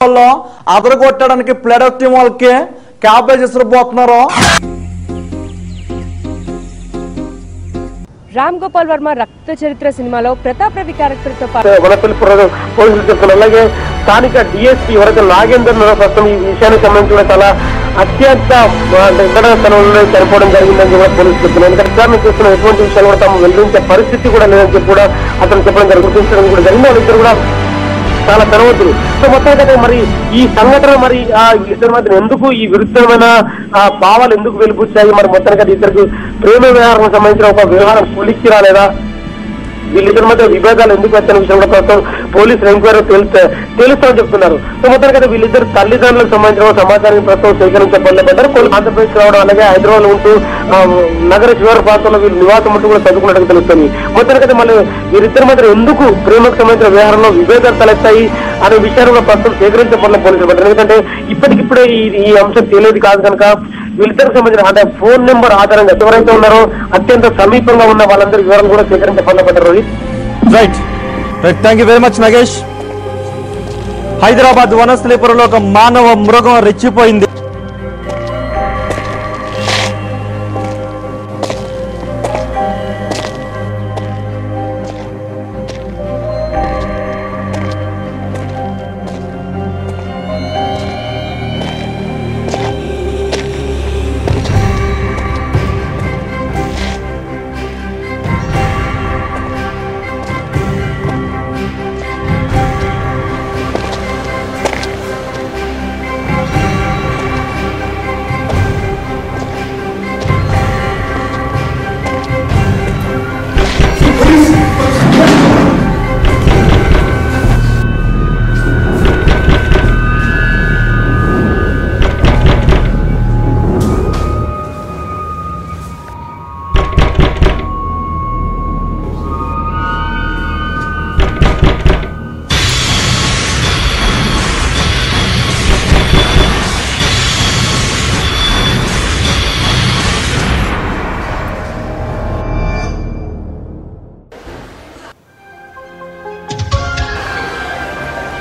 వాళ్ళు అదరగొట్టడానికి played of team వాళ్ళకి cabbage ఇసిరిపోతున్నారు. Ram Gopal Varma రక్త చరిత్ర సినిమాలో ప్రతాప్ రవి క్యారెక్టర్ తో పాటు పోలీసులు చెప్తున్నారు. అలాగే స్థానిక డిఎస్పీ ఎవరైతే నాగేందర్ ప్రస్తుతం ఈ విషయానికి సంబంధించి కూడా చాలా అత్యంత ఘటనస్థలంలో చనిపోవడం జరిగిందని కూడా పోలీసులు చెప్తున్నారు. ఎందుకంటే విచారణ చేస్తున్న ఎటువంటి విషయాలు కూడా తాము వెల్లడించే పరిస్థితి కూడా లేదని చెప్పి కూడా అతను చెప్పడం గుర్తించడం కూడా జరిగింది. వాళ్ళిద్దరు కూడా చాలా ధనవంతులు. సో మొత్తానికి మరి ఈ సంఘటన మరి ఇద్దరి మధ్య ఎందుకు ఈ విరుద్ధమైన భావాలు ఎందుకు వెలుపుచ్చాయి, మరి మొత్తానికి ఇద్దరికి ప్రేమ వ్యవహారం సంబంధించిన ఒక వ్యవహారం పొలిక్కి రాలేదా, వీళ్ళిద్దరి మధ్య విభేదాలు ఎందుకు వచ్చిన విషయం కూడా ప్రస్తుతం పోలీసులు ఎంక్వైరీ తెలుస్తామని చెప్తున్నారు. సో మొత్తానికి వీళ్ళిద్దరు తల్లిదండ్రులకు సంబంధించిన సమాచారాన్ని ప్రస్తుతం సేకరించే పనులు పెట్టారు. కొన్ని ఆంధ్రప్రదేశ్ రావడం, అలాగే హైదరాబాద్ ఉంటూ నగర శివారు ప్రాంతంలో వీళ్ళు నివాసం ఉంటూ కూడా చదువుకున్నట్టు తెలుస్తుంది. మొత్తానికి మళ్ళీ వీరిద్దరి మధ్య ఎందుకు ప్రేమకు సంబంధించిన వ్యవహారంలో విభేదాలు తలెత్తాయి అనే విషయాన్ని కూడా ప్రస్తుతం సేకరించే పనులు పోలీసులు పెట్టారు. ఎందుకంటే ఇప్పటికిప్పుడే ఈ అంశం తెలియదు కాదు కనుక వీళ్ళిద్దరికి సంబంధించిన అంటే ఫోన్ నెంబర్ ఆధారంగా ఎవరైతే ఉన్నారో అత్యంత సమీపంగా ఉన్న వాళ్ళందరి వివరాలు కూడా సేకరించే పనులు పెట్టారు. Right right thank you very much Nagesh. Hyderabad వనస్థలీపురంలో ఒక మానవ మృగం రెచ్చిపోయింది.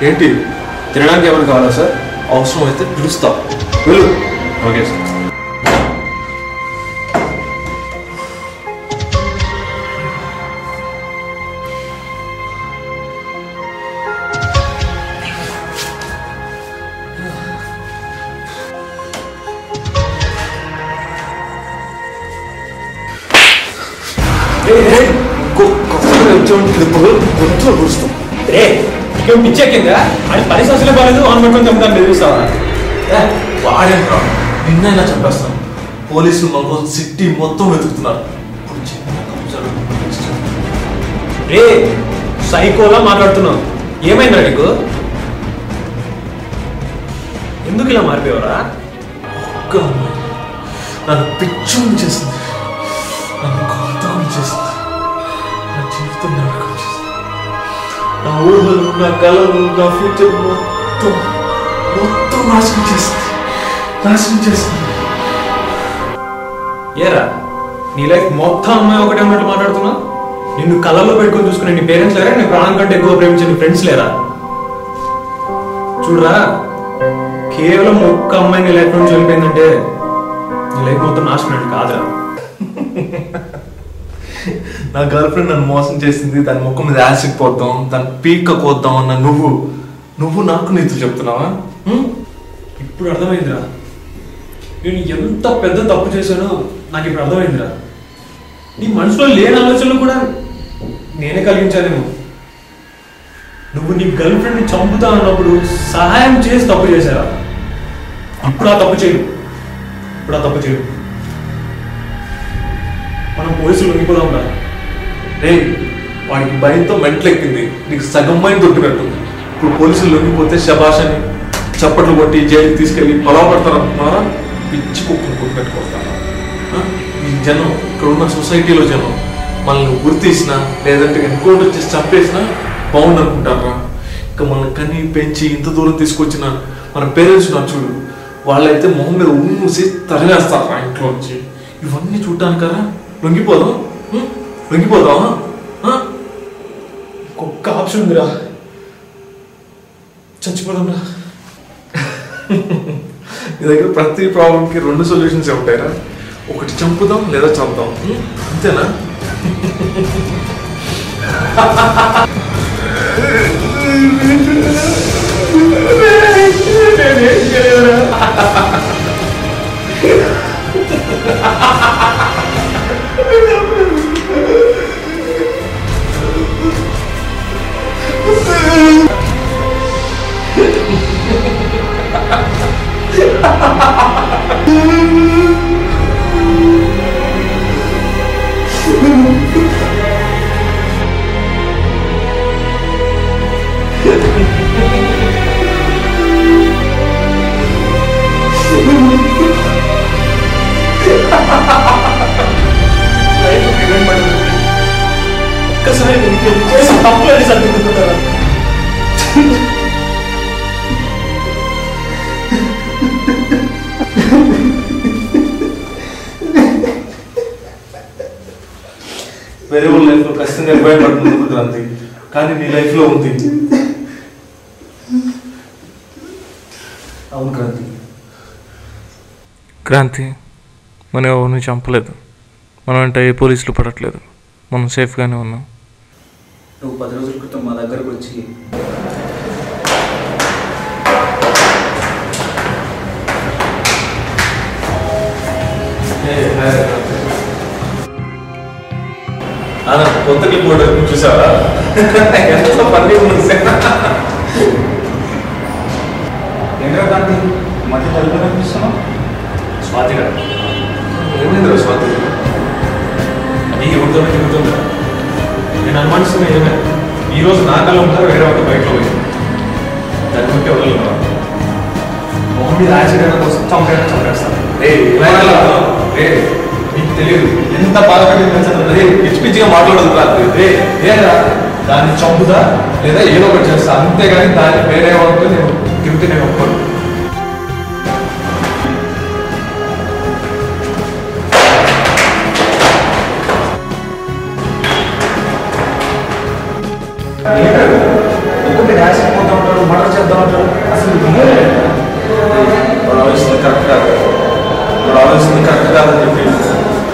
ఏంటి తినడానికి ఏమైనా కావాలా సార్? అవసరం అయితే పిలుస్తా, వెళ్ళు. Okay sir. వచ్చామంటే కురుస్తాం. పిచ్చెక్కిందా అని 10 సంవత్సరాలు బాగాలేదు ఆన్ పెట్టుకుని చంపుతాను బెదిరిస్తావా? వాడేంట్రా నిన్నైనా చంపేస్తాను. పోలీసులు మన కోసం సిటీ మొత్తం వెతుకుతున్నారు. రే సైకోలా మాట్లాడుతున్నావు, ఏమైందిరా నీకు? ఎందుకు ఇలా మారిపోయావరా? ఒక్క అమ్మాయి నన్ను పిచ్చి చేసింది, నన్ను కాంతం చేసింది, నా జీవితం నరకం చేసింది. నా ఊహలు, నా కళలు, నా ఫ్యూచర్ మొత్తం నాశనం చేస్తుంది. ఏరా నీ లైఫ్ మొత్తం అమ్మాయి ఒకటే ఉన్నట్టు మాట్లాడుతున్నావు? నిన్ను కళ్ళల్లో పెట్టుకొని చూసుకునే నీ పేరెంట్స్ లేరా? నీ ప్రాణం కంటే ఎక్కువ ప్రేమించే నీ ఫ్రెండ్స్ లేరా? చూడరా, కేవలం ఒక్క అమ్మాయి నీ లైఫ్ నుంచి వెళ్ళిపోయిందంటే నీ లైఫ్ మొత్తం నాశనం కాదురా. నా గర్ల్ ఫ్రెండ్ నన్ను మోసం చేసింది, దాని ముఖం మీద యాసిడ్ పోద్దాం, దాని పీక్క కోద్దాం అన్న నువ్వు నాకు నీతులు చెప్తున్నావా? ఇప్పుడు అర్థమైందిరా, నేను ఎంత పెద్ద తప్పు చేశానో నాకు ఇప్పుడు అర్థమైందిరా. నీ మనసులో లేని ఆలోచనలు కూడా నేనే కలిగించానేమో. నువ్వు నీ గర్ల్ ఫ్రెండ్ని చంపుతా అన్నప్పుడు సహాయం చేసి తప్పు చేశారా? ఇప్పుడు ఆ తప్పు చేయడు. మనం పోలీసులు లొంగిపోదాం రా. రే వాడికి భయంతో మెంటలెక్కింది, నీకు సగం భయం దొరికినట్టు. ఇప్పుడు పోలీసులు లొంగిపోతే శబాషని చప్పట్లు కొట్టి జైలుకి తీసుకెళ్ళి పొలవ పడతారనుకున్నారా? పిచ్చి కుక్కను కొట్టినట్టు కొడతారా? ఈ జనం ఇక్కడ ఉన్న సొసైటీలో జనం మనల్ని గుర్తించినా లేదంటే ఎన్కౌంటర్ చేసి చంపేసినా బాగుందనుకుంటారా? ఇంకా మనల్ని కని పెంచి ఇంత దూరం తీసుకొచ్చిన మన పేరెంట్స్ నా చూడు, వాళ్ళైతే మొహం మీద మూసి తరివేస్తారా ఇంట్లో వచ్చి. ఇవన్నీ చూడటానికరా లొంగిపోదామా? ఒక్క ఆప్షన్ ఉందిరా, చచ్చిపోదాం రా. నీ దగ్గర ప్రతి ప్రాబ్లంకి 2 సొల్యూషన్స్ ఉంటాయిరా, ఒకటి చంపుదాం లేదా చంపుదాం, అంతేనా? ఒక్కసారి చేసి తప్పులని సర్దుకుంటున్నారా? వేరే వాళ్ళ లైఫ్ లో ఖచ్చితంగా భయపడుతుంది క్రాంతి, కానీ నీ లైఫ్ లో ఉంది. అవును క్రాంతి. క్రాంతి, మనం ఎవరిని చంపలేదు, మనం అంటే ఏ పోలీసులు పడట్లేదు, మనం సేఫ్గానే ఉన్నాం. నువ్వు 10 రోజుల క్రితం మా దగ్గరకు వచ్చి కొత్త క్లిప్ కూడా చూసావా? ఎంత పని ఉంది. ఏంటో కాంతి మధ్య తలుపు కనిపిస్తున్నావు? స్వాతి గారు ఏమైందిరా స్వాతి? అది ఎవరితోనే తిరుగుతుందా? నేను అనుమానిస్తున్నా ఏమే, ఈరోజు నా కళ్ళు ఉంటారు, వేరే ఒక బయటలో పోయింది. దాని బట్టి ఎవరు మొహం మీద యాక్సిడెంట్ కోసం చంపేస్తాను. నీకు తెలియదు ఎంత బాధపడి పిచ్చి పిచ్చిగా మాట్లాడదు రాత్రి. దాన్ని చంపుదా లేదా ఏదో ఒకటి చేస్తా, అంతేగాని దాన్ని వేరే వాళ్ళతో నేను తిరిగితే నేను ఒప్పుకోను. ఒక్కొక్కటి యాక్సిడెంట్ పోతూ ఉంటాడు, మర్డర్ చేద్దాం ఉంటాడు. అసలు వాడు ఆలోచిస్తుంది కరెక్ట్ కాదు, వాడు ఆలోచిస్తుంది కరెక్ట్ కాదని చెప్పి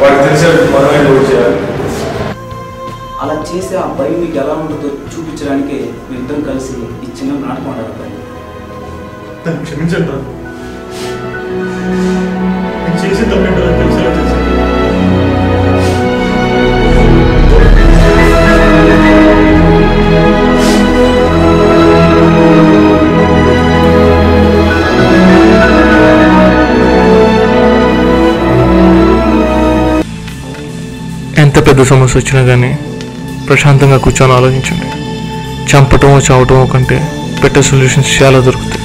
వాడికి తెలిసే మనమే డోర్ చేయాలి. అలా చేస్తే ఆ భయం మీకు ఎలా ఉంటుందో చూపించడానికి మేము ఇద్దరం కలిసి ఈ చిన్న నాటకం ఆడాలి. నన్ను క్షమించండి రా, నేను చేసే తప్పేంటో తెలిసేలా చేశాను. ఎంత పెద్ద సమస్య వచ్చినా కానీ ప్రశాంతంగా కూర్చొని ఆలోచించండి. చంపటమో చావటమో కంటే బెటర్ సొల్యూషన్స్ చాలా దొరుకుతాయి.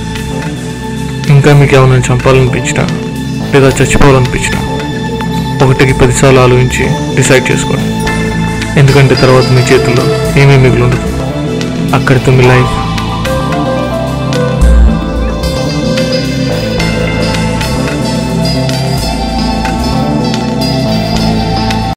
ఇంకా మీకు ఏమైనా చంపాలనిపించినా లేదా చచ్చిపోవాలనిపించినా 1కి 10 సార్లు ఆలోచించి డిసైడ్ చేసుకోండి. ఎందుకంటే తర్వాత మీ చేతుల్లో ఏమీ మిగిలి ఉండదు. అక్కడితో మీ లైఫ్